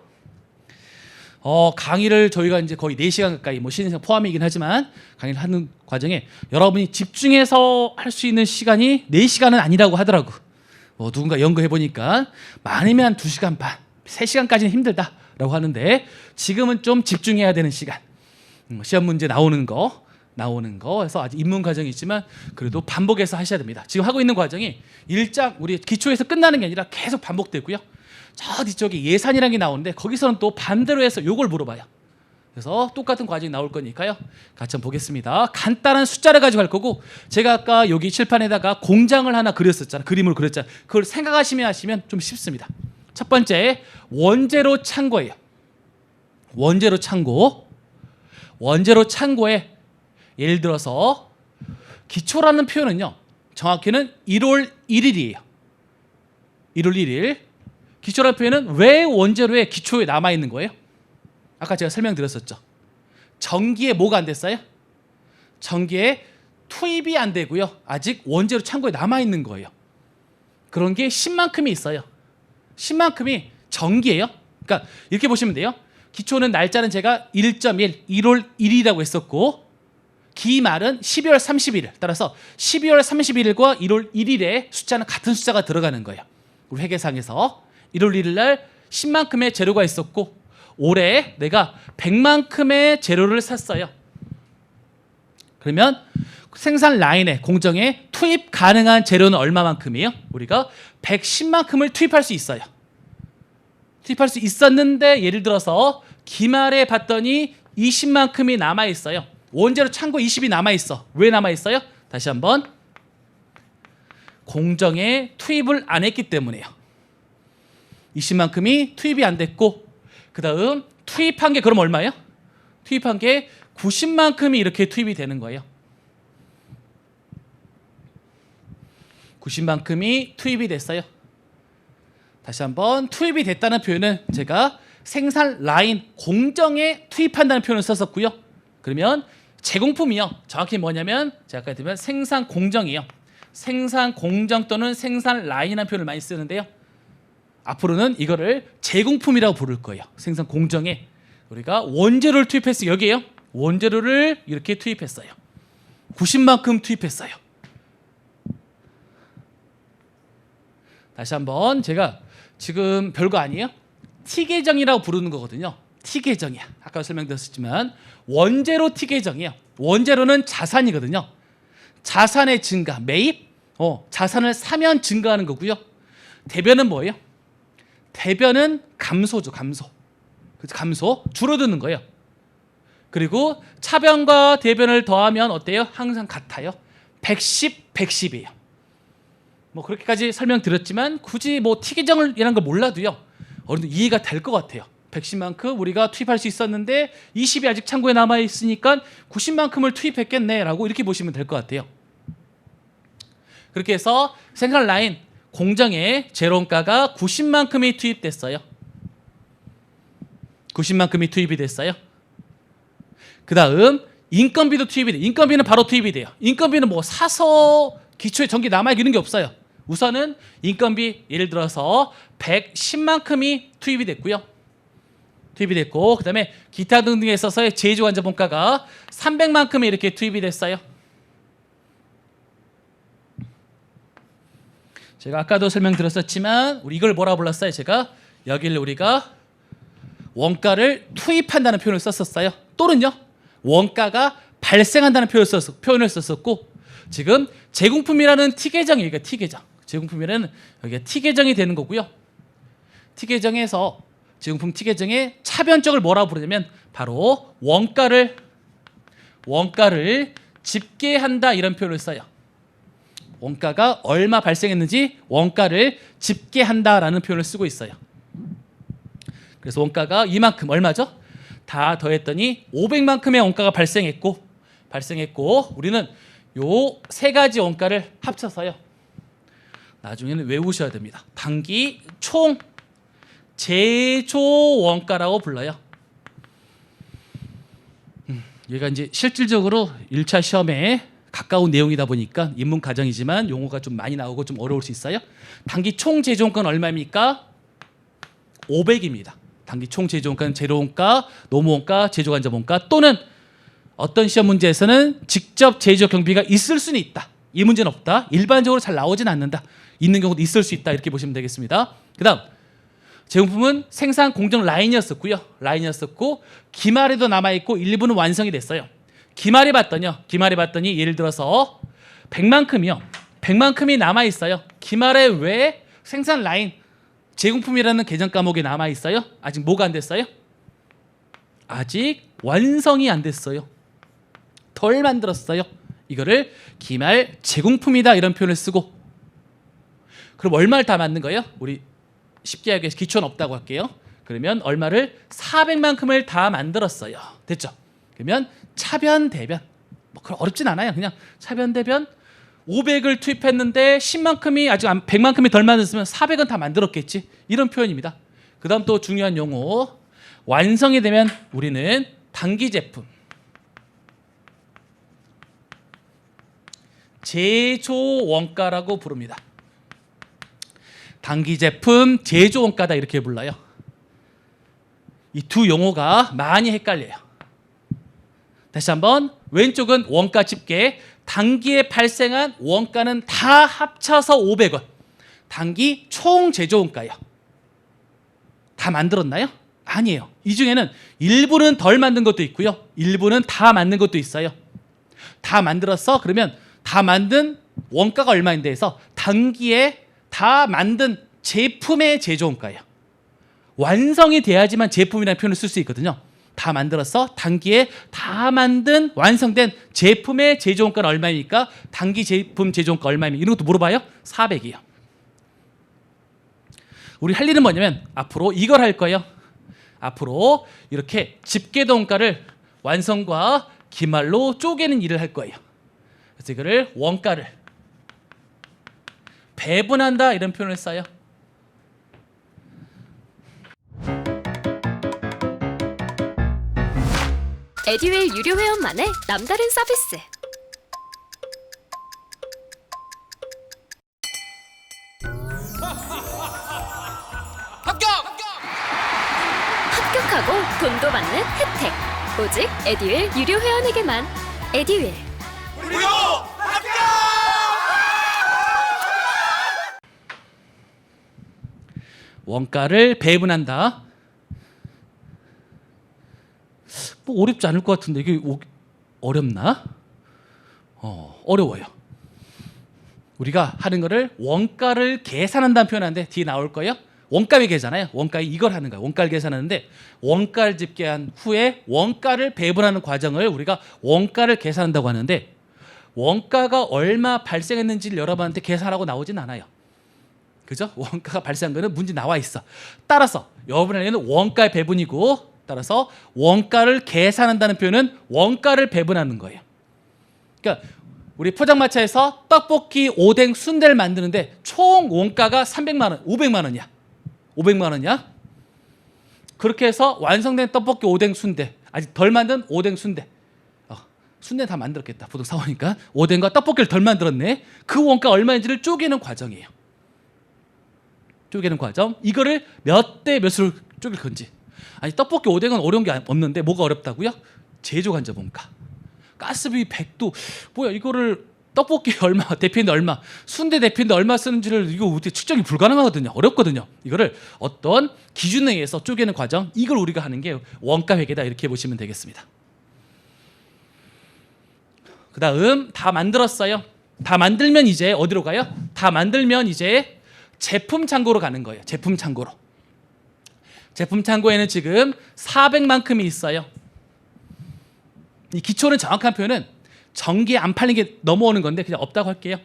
강의를 저희가 이제 거의 4시간 가까이, 뭐 쉬는 시간 포함이긴 하지만 강의를 하는 과정에 여러분이 집중해서 할 수 있는 시간이 4시간은 아니라고 하더라고. 누군가 연구해 보니까 많으면 2시간 반, 3시간까지는 힘들다라고 하는데, 지금은 좀 집중해야 되는 시간. 시험 문제 나오는 거 해서 아직 입문 과정이 있지만 그래도 반복해서 하셔야 됩니다. 지금 하고 있는 과정이 일장 우리 기초에서 끝나는 게 아니라 계속 반복되고요. 저 뒤쪽에 예산이라는 게 나오는데, 거기서는 또 반대로 해서 요걸 물어봐요. 그래서 똑같은 과정이 나올 거니까요. 같이 한번 보겠습니다. 간단한 숫자를 가지고 할 거고, 제가 아까 여기 칠판에다가 공장을 하나 그렸었잖아요. 그림으로 그렸잖아요. 그걸 생각하시면 하시면 좀 쉽습니다. 첫 번째, 원재료 창고예요. 원재료 창고에 예를 들어서 기초라는 표현은요, 정확히는 1월 1일이에요. 1월 1일. 기초라는 표현은 왜 원재료에 기초에 남아있는 거예요? 아까 제가 설명드렸었죠. 전기에 뭐가 안 됐어요? 전기에 투입이 안 되고요. 아직 원재료 창고에 남아있는 거예요. 그런 게 10만큼이 있어요. 10만큼이 전기예요. 그러니까 이렇게 보시면 돼요. 기초는 날짜는 제가 1.1, 1월 1일이라고 했었고, 기말은 12월 31일. 따라서 12월 31일과 1월 1일에 숫자는 같은 숫자가 들어가는 거예요. 우리 회계상에서 1월 1일 날 10만큼의 재료가 있었고, 올해 내가 100만큼의 재료를 샀어요. 그러면 생산 라인에, 공정에 투입 가능한 재료는 얼마만큼이에요? 우리가 110만큼을 투입할 수 있어요. 투입할 수 있었는데, 예를 들어서 기말에 봤더니 20만큼이 남아있어요. 원재료 창고 20이 남아있어. 왜 남아있어요? 다시 한번, 공정에 투입을 안 했기 때문에요. 20만큼이 투입이 안 됐고, 그 다음 투입한 게 그럼 얼마예요? 투입한 게 90만큼이 이렇게 투입이 되는 거예요. 90만큼이 투입이 됐어요. 다시 한번, 투입이 됐다는 표현은 제가 생산 라인, 공정에 투입한다는 표현을 썼었고요. 그러면 제공품이요, 정확히 뭐냐면 제가 아까 드리면 생산 공정이에요. 생산 공정 또는 생산 라인이라는 표현을 많이 쓰는데요. 앞으로는 이거를 제공품이라고 부를 거예요. 생산 공정에 우리가 원재료를 투입했어요. 여기에요. 원재료를 이렇게 투입했어요. 90만큼 투입했어요. 다시 한번, 제가 지금 별거 아니에요. T계정이라고 부르는 거거든요. T계정이야. 아까 설명드렸지만 원재료 T계정이에요. 원재료는 자산이거든요. 자산의 증가, 매입, 자산을 사면 증가하는 거고요. 대변은 뭐예요? 대변은 감소죠, 감소. 그래서 감소, 줄어드는 거예요. 그리고 차변과 대변을 더하면 어때요? 항상 같아요. 110, 110이에요. 뭐 그렇게까지 설명드렸지만 굳이 뭐 T 계정이라는 걸 몰라도요. 어느 정도 이해가 될 것 같아요. 110만큼 우리가 투입할 수 있었는데 20이 아직 창고에 남아 있으니까 90만큼을 투입했겠네라고 이렇게 보시면 될 것 같아요. 그렇게 해서 생산 라인 공정에 재료원가가 90만큼이 투입됐어요. 90만큼이 투입이 됐어요. 그 다음 인건비도 투입이 돼요. 인건비는 바로 투입이 돼요. 인건비는 뭐 사서 기초에 전기 남아있고 이런 게 없어요. 우선은 인건비 예를 들어서 110만큼이 투입이 됐고요. 투입이 됐고 그 다음에 기타 등등에 있어서의 제조환자본가가 300만큼이 이렇게 투입이 됐어요. 제가 아까도 설명드렸었지만 우리 이걸 뭐라 불렀어요? 제가 여기를 우리가 원가를 투입한다는 표현을 썼었어요. 또는요 원가가 발생한다는 표현을 썼었고 지금 제공품이라는 T계정이에요. T계정. 제공품이라는 여기가 T계정이 되는 거고요. T계정에서 제공품 T계정의 차변적을 뭐라고 부르냐면 바로 원가를 집계한다 이런 표현을 써요. 원가가 얼마 발생했는지 원가를 집계한다라는 표현을 쓰고 있어요. 그래서 원가가 이만큼 얼마죠? 다 더했더니 500만큼의 원가가 발생했고 우리는 요 세 가지 원가를 합쳐서요. 나중에는 외우셔야 됩니다. 단기 총 제조 원가라고 불러요. 얘가 이제 실질적으로 1차 시험에 가까운 내용이다 보니까 인문 과정이지만 용어가 좀 많이 나오고 좀 어려울 수 있어요. 단기 총 제조 원가는 얼마입니까? 500입니다. 단기 총 제조 원가는 재료원가, 노무원가, 제조간접원가 또는 어떤 시험 문제에서는 직접 제조 경비가 있을 수는 있다. 이 문제는 없다. 일반적으로 잘 나오진 않는다. 있는 경우도 있을 수 있다. 이렇게 보시면 되겠습니다. 그다음 제공품은 생산 공정 라인이었고 기말에도 남아있고 일부는 완성이 됐어요. 기말에 봤더니 예를 들어서 100만큼이 남아있어요. 기말에 왜 생산 라인 제공품이라는 계정 과목이 남아있어요? 아직 뭐가 안 됐어요? 아직 완성이 안 됐어요. 덜 만들었어요. 이거를 기말 제공품이다 이런 표현을 쓰고 그럼 얼마를 다 만든 거예요? 우리 쉽게 하기 위해서 기초는 없다고 할게요. 그러면 얼마를 400만큼을 다 만들었어요. 됐죠? 그러면 차변 대변 뭐 그럼 어렵진 않아요. 그냥 차변 대변 500을 투입했는데 10만큼이 아직 100만큼이 덜 만들었으면 400은 다 만들었겠지. 이런 표현입니다. 그 다음 또 중요한 용어 완성이 되면 우리는 단기 제품 제조 원가라고 부릅니다. 단기 제품 제조 원가다 이렇게 불러요. 이 두 용어가 많이 헷갈려요. 다시 한번 왼쪽은 원가 집계 단기에 발생한 원가는 다 합쳐서 500원 단기 총 제조 원가예요. 다 만들었나요? 아니에요. 이 중에는 일부는 덜 만든 것도 있고요. 일부는 다 만든 것도 있어요. 다 만들었어? 그러면 다 만든 원가가 얼마인데 해서 단기에 다 만든 제품의 제조 원가예요. 완성이 돼야지만 제품이라는 표현을 쓸 수 있거든요. 다 만들었어? 단기에 다 만든 완성된 제품의 제조 원가는 얼마입니까? 단기 제품 제조 원가 얼마입니까? 이런 것도 물어봐요. 400이요. 우리 할 일은 뭐냐면 앞으로 이걸 할 거예요. 앞으로 이렇게 집계도 원가를 완성과 기말로 쪼개는 일을 할 거예요. 그래서 이거를 원가를 배분한다 이런 표현을 써요. 에듀윌 유료 회원만의 남다른 서비스. 합격하고 돈도 받는 혜택. 오직 에듀윌 유료 회원에게만. 에듀윌. 무료 합격! 원가를 배분한다. 뭐 어렵지 않을 것 같은데 이게 어렵나? 어려워요. 우리가 하는 거를 원가를 계산한다는 표현하는데 뒤에 나올 거예요. 원가 계산이잖아요. 원가 이걸 하는 거예요. 원가를 계산하는데 원가를 집계한 후에 원가를 배분하는 과정을 우리가 원가를 계산한다고 하는데 원가가 얼마 발생했는지를 여러분한테 계산하고 나오진 않아요. 그죠? 원가가 발생한 거는 문제 나와 있어. 따라서 여러분에게는 원가의 배분이고 따라서 원가를 계산한다는 표현은 원가를 배분하는 거예요. 그러니까 우리 포장마차에서 떡볶이, 오뎅, 순대를 만드는데 총 원가가 300만 원, 500만 원이야. 500만 원이야. 그렇게 해서 완성된 떡볶이, 오뎅, 순대, 아직 덜 만든 오뎅, 순대. 순대 다 만들었겠다. 보통 사오니까 오뎅과 떡볶이를 덜 만들었네. 그 원가 얼마인지를 쪼개는 과정이에요. 쪼개는 과정. 이거를 몇 대 몇으로 쪼갤 건지. 아니 떡볶이, 오뎅은 어려운 게 없는데 뭐가 어렵다고요? 제조 간접 원가. 가스비 100도. 뭐야 이거를 떡볶이 얼마, 대표인데 얼마, 순대 대표인데 얼마 쓰는지를 이거 어떻게 측정이 불가능하거든요. 어렵거든요. 이거를 어떤 기준에 의해서 쪼개는 과정. 이걸 우리가 하는 게 원가 회계다. 이렇게 보시면 되겠습니다. 그 다음 다 만들었어요. 다 만들면 이제 어디로 가요? 다 만들면 이제 제품 창고로 가는 거예요. 제품 창고로. 제품 창고에는 지금 400만큼이 있어요. 이 기초는 정확한 표현은 전기 안 팔린 게 넘어오는 건데 그냥 없다고 할게요.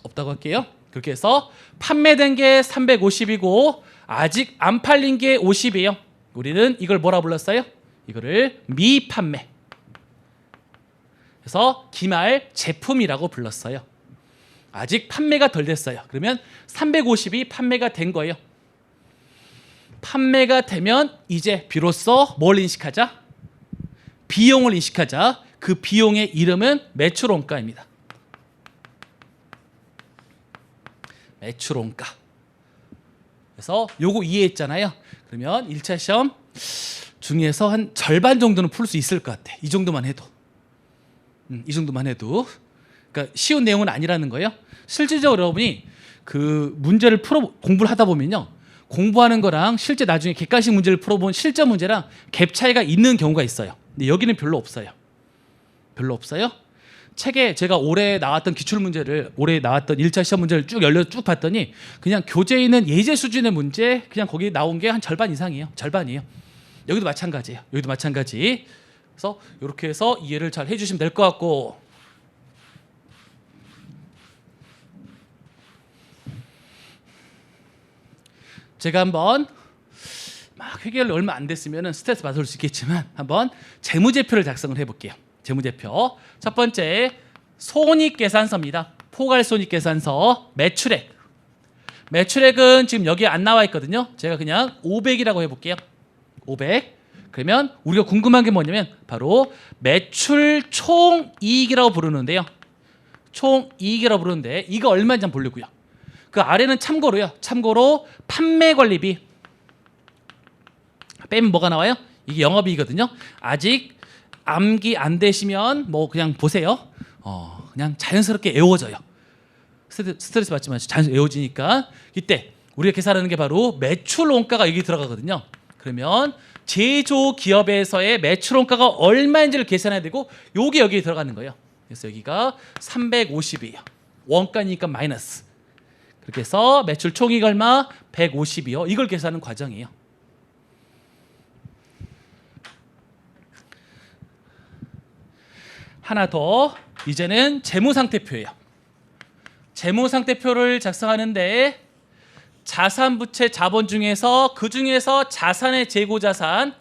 없다고 할게요. 그렇게 해서 판매된 게 350이고 아직 안 팔린 게 50이에요. 우리는 이걸 뭐라 불렀어요? 이거를 미판매. 그래서 기말 제품이라고 불렀어요. 아직 판매가 덜 됐어요. 그러면 350이 판매가 된 거예요. 판매가 되면 이제 비로소 뭘 인식하자? 비용을 인식하자. 그 비용의 이름은 매출원가입니다. 매출원가. 그래서 요거 이해했잖아요. 그러면 1차 시험 중에서 한 절반 정도는 풀 수 있을 것 같아. 이 정도만 해도. 이 정도만 해도. 그러니까 쉬운 내용은 아니라는 거예요. 실질적으로 여러분이 그 문제를 공부를 하다 보면요. 공부하는 거랑 실제 나중에 객관식 문제를 풀어본 실전 문제랑 갭 차이가 있는 경우가 있어요. 근데 여기는 별로 없어요. 별로 없어요. 책에 제가 올해 나왔던 기출문제를 올해 나왔던 1차 시험 문제를 쭉 봤더니 그냥 교재에 있는 예제 수준의 문제 그냥 거기 나온 게 한 절반 이상이에요. 절반이에요. 여기도 마찬가지예요. 여기도 마찬가지. 그래서 이렇게 해서 이해를 잘 해주시면 될 것 같고 제가 한번 막 회계를 얼마 안 됐으면 스트레스 받을 수 있겠지만 한번 재무제표를 작성을 해볼게요. 재무제표 첫 번째 손익계산서입니다. 포괄손익계산서 매출액. 매출액은 지금 여기에 안 나와 있거든요. 제가 그냥 500이라고 해볼게요. 500. 그러면 우리가 궁금한 게 뭐냐면 바로 매출 총이익이라고 부르는데요. 총이익이라고 부르는데 이거 얼마인지 한번 보려고요. 그 아래는 참고로요. 참고로 판매관리비 빼면 뭐가 나와요? 이게 영업이익이거든요. 아직 암기 안 되시면 뭐 그냥 보세요. 그냥 자연스럽게 외워져요. 스트레스 받지 마시고 자연스럽게 외워지니까 이때 우리가 계산하는 게 바로 매출 원가가 여기 들어가거든요. 그러면 제조 기업에서의 매출 원가가 얼마인지를 계산해야 되고 요게 여기에 들어가는 거예요. 그래서 여기가 350이에요. 원가니까 마이너스. 그렇게 해서 매출 총이익 얼마? 150이요. 이걸 계산하는 과정이에요. 하나 더 이제는 재무상태표예요. 재무상태표를 작성하는데 자산부채 자본 중에서 그 중에서 자산의 재고자산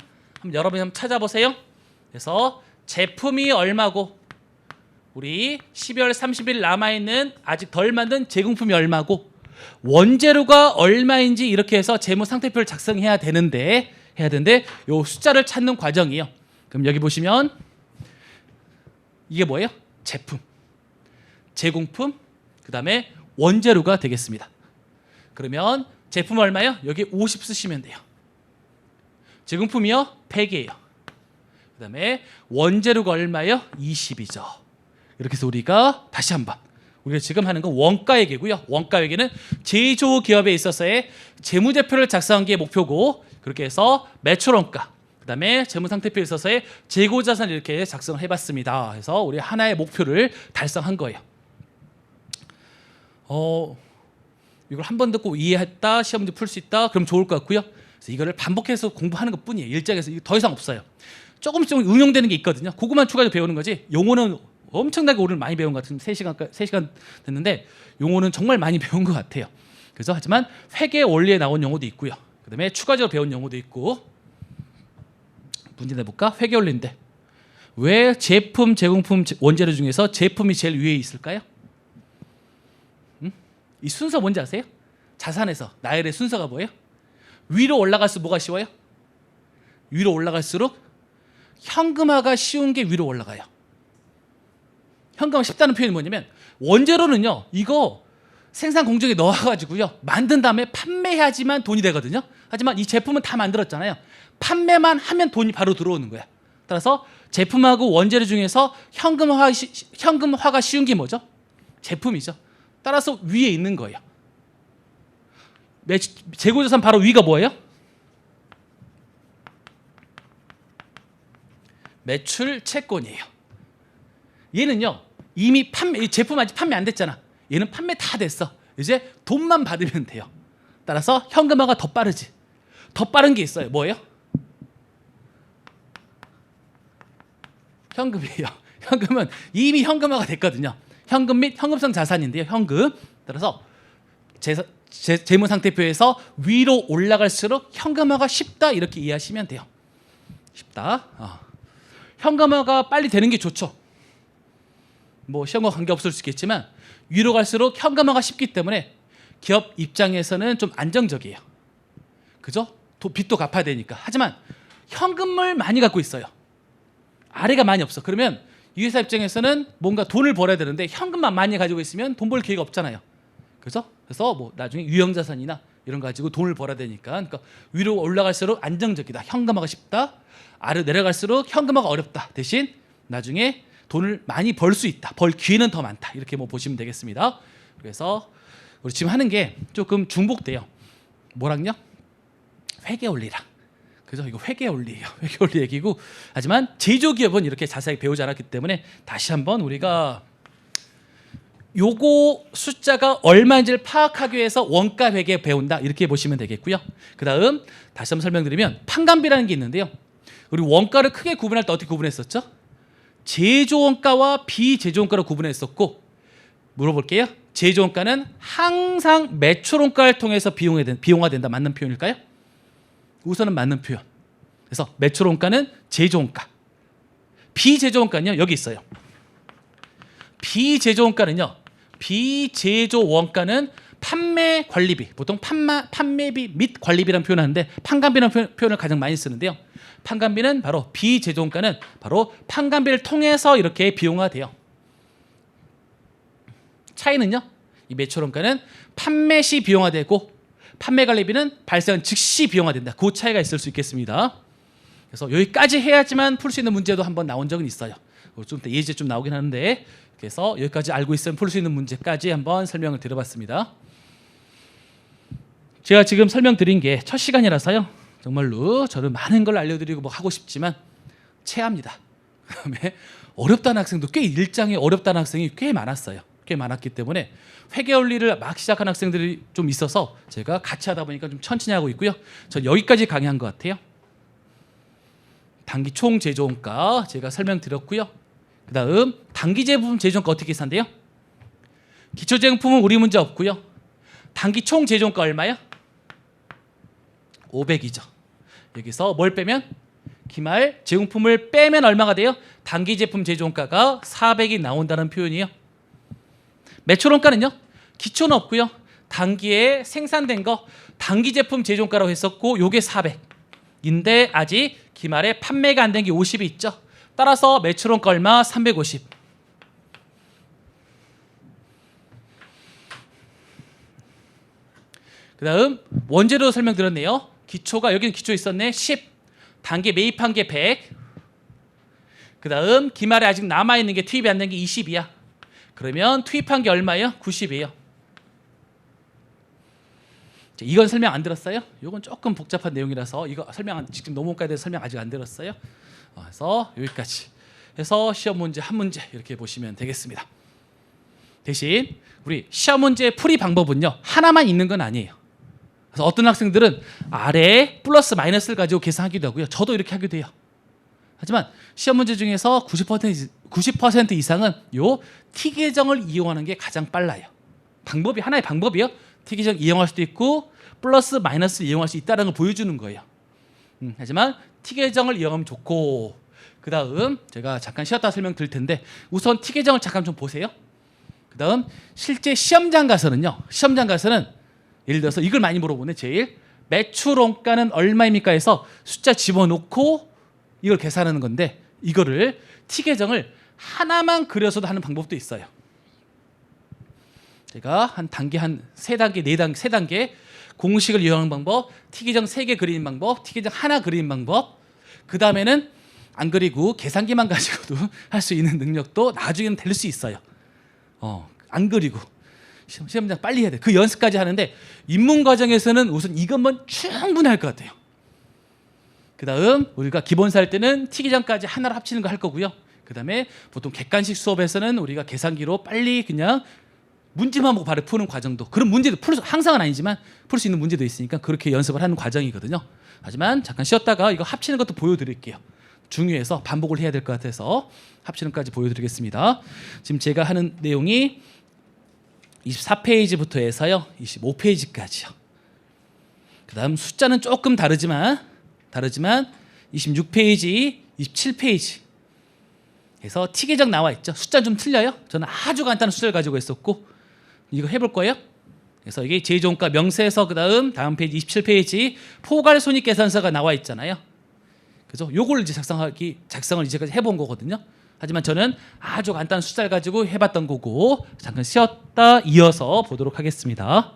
여러분이 한번 찾아보세요. 그래서 제품이 얼마고 우리 12월 30일 남아있는 아직 덜 만든 제공품이 얼마고 원재료가 얼마인지 이렇게 해서 재무상태표를 작성해야 되는데 요 숫자를 찾는 과정이에요. 그럼 여기 보시면 이게 뭐예요? 제품, 제공품, 그 다음에 원재료가 되겠습니다. 그러면 제품 얼마요? 여기 50 쓰시면 돼요. 제공품이요? 100이에요. 그 다음에 원재료가 얼마요? 20이죠. 이렇게 해서 우리가 다시 한번 우리가 지금 하는 건 원가회계고요. 원가회계는 제조기업에 있어서의 재무제표를 작성한 게 목표고 그렇게 해서 매출원가 그 다음에 재무상태표에 있어서의 재고자산 이렇게 작성을 해봤습니다. 그래서 우리 하나의 목표를 달성한 거예요. 이걸 한 번 듣고 이해했다, 시험 문제 풀 수 있다, 그럼 좋을 것 같고요. 그래서 이거를 반복해서 공부하는 것뿐이에요. 일장에서 이거 더 이상 없어요. 조금씩 응용되는 게 있거든요. 그것만 추가로 배우는 거지. 용어는 엄청나게 오늘 많이 배운 것 같은 3시간 됐는데 용어는 정말 많이 배운 것 같아요. 그래서 하지만 회계 원리에 나온 용어도 있고요. 그다음에 추가적으로 배운 용어도 있고. 문제 내볼까? 회계 원리인데 왜 제품, 제공품, 원재료 중에서 제품이 제일 위에 있을까요? 이 순서 뭔지 아세요? 자산에서 나열의 순서가 뭐예요? 위로 올라갈수록 뭐가 쉬워요? 위로 올라갈수록 현금화가 쉬운 게 위로 올라가요. 현금화 쉽다는 표현이 뭐냐면 원재료는요, 이거 생산 공정에 넣어가지고요 만든 다음에 판매해야지만 돈이 되거든요. 하지만 이 제품은 다 만들었잖아요. 판매만 하면 돈이 바로 들어오는 거야. 따라서 제품하고 원재료 중에서 현금화가 쉬운 게 뭐죠? 제품이죠. 따라서 위에 있는 거예요. 재고자산 바로 위가 뭐예요? 매출 채권이에요. 얘는요 이미 제품 아직 판매 안 됐잖아. 얘는 판매 다 됐어. 이제 돈만 받으면 돼요. 따라서 현금화가 더 빠르지. 더 빠른 게 있어요. 뭐예요? 현금이에요. 현금은 이미 현금화가 됐거든요. 현금 및 현금성 자산인데요. 현금. 따라서 재무상태표에서 위로 올라갈수록 현금화가 쉽다 이렇게 이해하시면 돼요. 쉽다. 현금화가 빨리 되는 게 좋죠. 뭐 시험과 관계없을 수 있겠지만 위로 갈수록 현금화가 쉽기 때문에 기업 입장에서는 좀 안정적이에요. 그죠? 빚도 갚아야 되니까. 하지만 현금을 많이 갖고 있어요. 아래가 많이 없어. 그러면 이 회사 입장에서는 뭔가 돈을 벌어야 되는데 현금만 많이 가지고 있으면 돈 벌 기회가 없잖아요. 그죠? 그래서 뭐 나중에 유형자산이나 이런 거 가지고 돈을 벌어야 되니까. 그러니까 위로 올라갈수록 안정적이다. 현금화가 쉽다. 아래로 내려갈수록 현금화가 어렵다. 대신 나중에 돈을 많이 벌 수 있다. 벌 기회는 더 많다. 이렇게 뭐 보시면 되겠습니다. 그래서 우리 지금 하는 게 조금 중복돼요. 뭐랑요? 회계 원리랑. 그죠? 이거 회계 원리예요. 회계 원리 얘기고. 하지만 제조기업은 이렇게 자세하게 배우지 않았기 때문에 다시 한번 우리가 요거 숫자가 얼마인지를 파악하기 위해서 원가 회계 배운다. 이렇게 보시면 되겠고요. 그다음 다시 한번 설명드리면 판관비라는 게 있는데요. 우리 원가를 크게 구분할 때 어떻게 구분했었죠? 제조원가와 비제조원가로 구분했었고, 물어볼게요. 제조원가는 항상 매출원가를 통해서 비용화된다. 맞는 표현일까요? 우선은 맞는 표현. 그래서 매출원가는 제조원가. 비제조원가는요, 여기 있어요. 비제조원가는 판매 관리비, 보통 판매비 및 관리비라는 표현을 하는데 판관비라는 표현을 가장 많이 쓰는데요. 판관비는 바로 비제조원가는 바로 판관비를 통해서 이렇게 비용화돼요. 차이는요, 이 매출원가는 판매 시 비용화되고 판매 관리비는 발생한 즉시 비용화된다. 그 차이가 있을 수 있겠습니다. 그래서 여기까지 해야지만 풀 수 있는 문제도 한번 나온 적은 있어요. 좀 예제 좀 나오긴 하는데, 그래서 여기까지 알고 있으면 풀 수 있는 문제까지 한번 설명을 드려봤습니다. 제가 지금 설명드린 게 첫 시간이라서요. 정말로 저는 많은 걸 알려드리고 뭐 하고 싶지만 체합니다. 그다음에 어렵다는 학생도 일장에 어렵다는 학생이 꽤 많았어요. 꽤 많았기 때문에 회계 원리를 막 시작한 학생들이 좀 있어서 제가 같이 하다 보니까 좀 천천히 하고 있고요. 전 여기까지 강의한 것 같아요. 단기 총 제조원가 제가 설명드렸고요. 그다음 단기 제품 제조원가 어떻게 계산돼요? 기초 제품은 우리 문제 없고요. 단기 총 제조원가 얼마요? 500이죠. 여기서 뭘 빼면? 기말 제공품을 빼면 얼마가 돼요? 단기 제품 제조원가가 400이 나온다는 표현이에요. 매출원가는요? 기초는 없고요. 단기에 생산된 거 단기 제품 제조원가라고 했었고 요게 400인데 아직 기말에 판매가 안 된 게 50이 있죠. 따라서 매출원가 얼마? 350. 그 다음 원재료 설명드렸네요. 기초가 여기는 기초 있었네. 10. 단기 매입한 게 100. 그 다음 기말에 아직 남아있는 게 투입이 안 된 게 20이야. 그러면 투입한 게 얼마예요? 90이에요. 이건 설명 안 들었어요? 이건 조금 복잡한 내용이라서 이거 지금 노무과에 대해서 설명 아직 안 들었어요. 그래서 여기까지 해서 시험 문제 한 문제 이렇게 보시면 되겠습니다. 대신 우리 시험 문제 풀이 방법은요 하나만 있는 건 아니에요. 그래서 어떤 학생들은 아래에 플러스 마이너스를 가지고 계산하기도 하고요. 저도 이렇게 하기도 해요. 하지만 시험 문제 중에서 90% 이상은 요 T 계정을 이용하는 게 가장 빨라요. 방법이 하나의 방법이요. T 계정 이용할 수도 있고 플러스 마이너스 이용할 수 있다는 걸 보여주는 거예요. 하지만 T 계정을 이용하면 좋고 그 다음 제가 잠깐 쉬었다 설명드릴 텐데 우선 T 계정을 잠깐 좀 보세요. 그 다음 실제 시험장 가서는요. 시험장 가서는 예를 들어서 이걸 많이 물어보네. 제일 매출 원가는 얼마입니까 해서 숫자 집어넣고 이걸 계산하는 건데 이거를 T 계정을 하나만 그려서도 하는 방법도 있어요. 제가 한 단계 한 세 단계, 네 단계, 세 단계 공식을 이용하는 방법, T 계정 3개 그리는 방법, T 계정 하나 그리는 방법. 그 다음에는 안 그리고 계산기만 가지고도 할 수 있는 능력도 나중에는 될 수 있어요. 안 그리고 시험장 빨리 해야 돼. 그 연습까지 하는데 입문 과정에서는 우선 이것만 충분할 것 같아요. 그 다음 우리가 기본사 할 때는 T 계정까지 하나로 합치는 거 할 거고요. 그 다음에 보통 객관식 수업에서는 우리가 계산기로 빨리 그냥 문제만 보고 바로 푸는 과정도 그런 문제도 항상은 아니지만 풀 수 있는 문제도 있으니까 그렇게 연습을 하는 과정이거든요. 하지만 잠깐 쉬었다가 이거 합치는 것도 보여드릴게요. 중요해서 반복을 해야 될 것 같아서 합치는 것까지 보여드리겠습니다. 지금 제가 하는 내용이 24페이지부터 해서요 25페이지까지요. 그 다음 숫자는 조금 다르지만 26페이지, 27페이지 해서 T 계정 나와 있죠. 숫자는 좀 틀려요. 저는 아주 간단한 숫자를 가지고 있었고 이거 해볼 거예요. 그래서 이게 제조원가 명세서 그 다음 페이지 27페이지 포괄손익계산서가 나와 있잖아요. 그죠? 요걸 이제 작성을 이제까지 해본 거거든요. 하지만 저는 아주 간단한 숫자를 가지고 해봤던 거고 잠깐 쉬었다 이어서 보도록 하겠습니다.